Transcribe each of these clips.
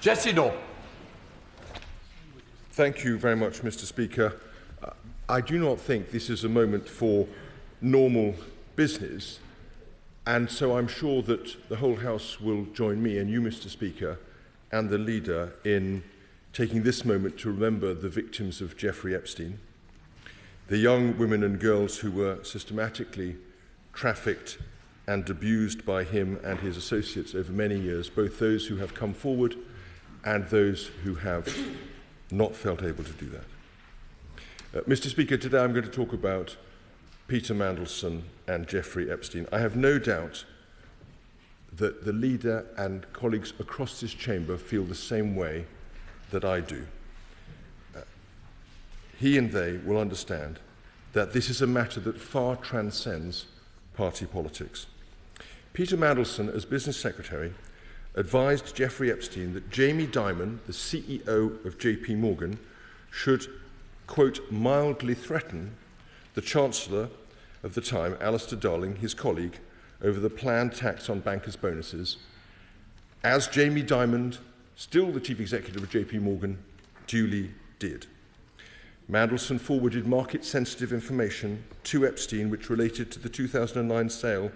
Jesse No. Thank you very much, Mr. Speaker. I do not think this is a moment for normal business, and so I'm sure that the whole House will join me and you, Mr. Speaker, and the Leader in taking this moment to remember the victims of Jeffrey Epstein, the young women and girls who were systematically trafficked and abused by him and his associates over many years, both those who have come forward and those who have not felt able to do that. Mr. Speaker, today I'm going to talk about Peter Mandelson and Jeffrey Epstein. I have no doubt that the Leader and colleagues across this chamber feel the same way that I do. He and they will understand that this is a matter that far transcends party politics. Peter Mandelson, as Business Secretary, advised Jeffrey Epstein that Jamie Dimon, the CEO of JP Morgan, should, quote, mildly threaten the Chancellor of the time, Alistair Darling, his colleague, over the planned tax on bankers' bonuses, as Jamie Dimon, still the Chief Executive of JP Morgan, duly did. Mandelson forwarded market-sensitive information to Epstein which related to the 2009 sale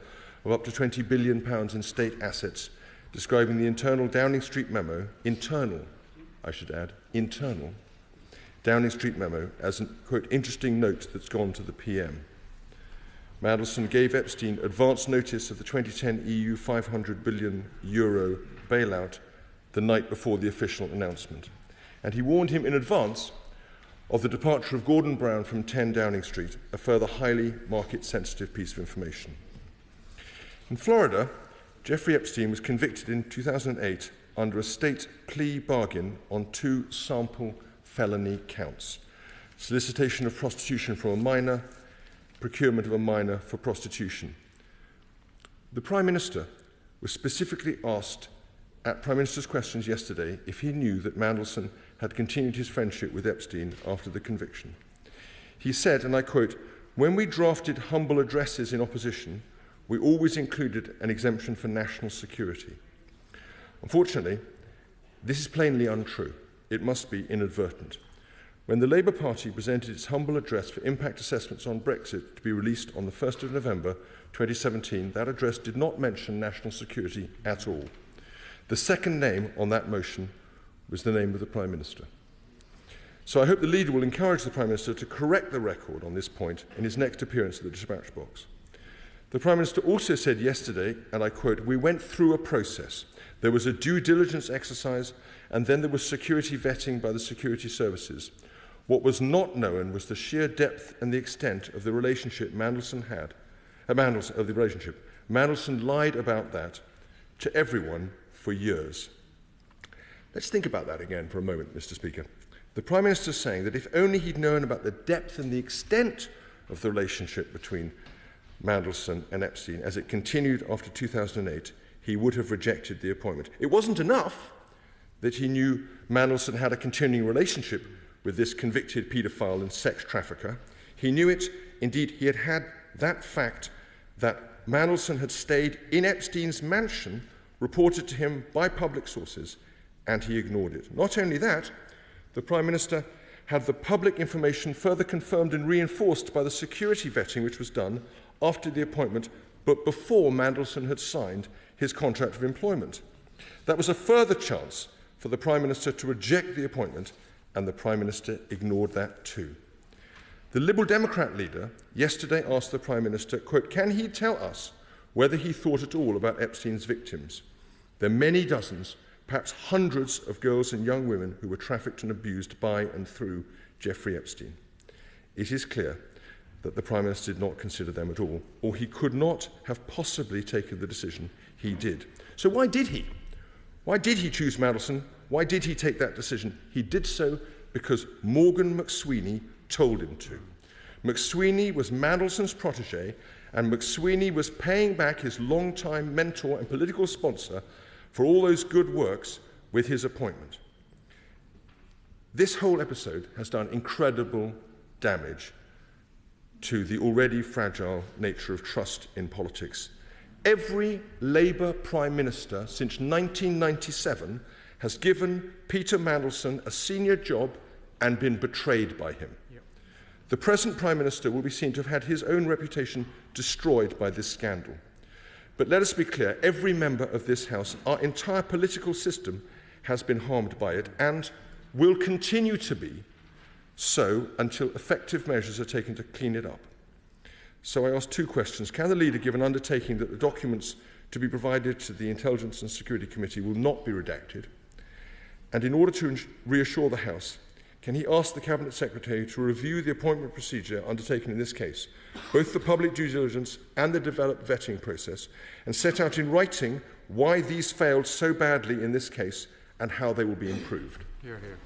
of up to £20 billion in state assets, describing the internal Downing Street memo, internal Downing Street memo, as a, quote, interesting note that's gone to the PM. Mandelson gave Epstein advance notice of the 2010 EU €500 billion bailout the night before the official announcement. And he warned him in advance of the departure of Gordon Brown from 10 Downing Street, a further highly market-sensitive piece of information. In Florida, Jeffrey Epstein was convicted in 2008 under a state plea bargain on 2 sample felony counts: solicitation of prostitution from a minor, procurement of a minor for prostitution. The Prime Minister was specifically asked at Prime Minister's questions yesterday if he knew that Mandelson had continued his friendship with Epstein after the conviction. He said, and I quote, "When we drafted humble addresses in opposition, we always included an exemption for national security." Unfortunately, this is plainly untrue. It must be inadvertent. When the Labour Party presented its humble address for impact assessments on Brexit to be released on the 1st of November 2017, that address did not mention national security at all. The second name on that motion was the name of the Prime Minister. So I hope the Leader will encourage the Prime Minister to correct the record on this point in his next appearance at the dispatch box. The Prime Minister also said yesterday, and I quote, "We went through a process. There was a due diligence exercise, and then there was security vetting by the security services. What was not known was the sheer depth and the extent of the relationship Mandelson had. Mandelson lied about that to everyone for years." Let's think about that again for a moment, Mr. Speaker. The Prime Minister is saying that if only he'd known about the depth and the extent of the relationship between Mandelson and Epstein as it continued after 2008, he would have rejected the appointment. It wasn't enough that he knew Mandelson had a continuing relationship with this convicted paedophile and sex trafficker. He knew it. Indeed, he had that fact that Mandelson had stayed in Epstein's mansion reported to him by public sources, and he ignored it. Not only that, the Prime Minister had the public information further confirmed and reinforced by the security vetting which was done after the appointment, but before Mandelson had signed his contract of employment. That was a further chance for the Prime Minister to reject the appointment, and the Prime Minister ignored that too. The Liberal Democrat leader yesterday asked the Prime Minister, quote, "Can he tell us whether he thought at all about Epstein's victims? There are many dozens, perhaps hundreds of girls and young women who were trafficked and abused by and through Jeffrey Epstein." It is clear that the Prime Minister did not consider them at all, or he could not have possibly taken the decision he did. So why did he? Why did he choose Mandelson? Why did he take that decision? He did so because Morgan McSweeney told him to. McSweeney was Mandelson's protege, and McSweeney was paying back his long-time mentor and political sponsor for all those good works with his appointment. This whole episode has done incredible damage to the already fragile nature of trust in politics. Every Labour Prime Minister since 1997 has given Peter Mandelson a senior job and been betrayed by him. Yep. The present Prime Minister will be seen to have had his own reputation destroyed by this scandal. But let us be clear, every member of this House, our entire political system, has been harmed by it and will continue to be so until effective measures are taken to clean it up. So I ask two questions. Can the leader give an undertaking that the documents to be provided to the Intelligence and Security Committee will not be redacted? And in order to reassure the House, can he ask the Cabinet Secretary to review the appointment procedure undertaken in this case, both the public due diligence and the developed vetting process, and set out in writing why these failed so badly in this case and how they will be improved? Hear, hear.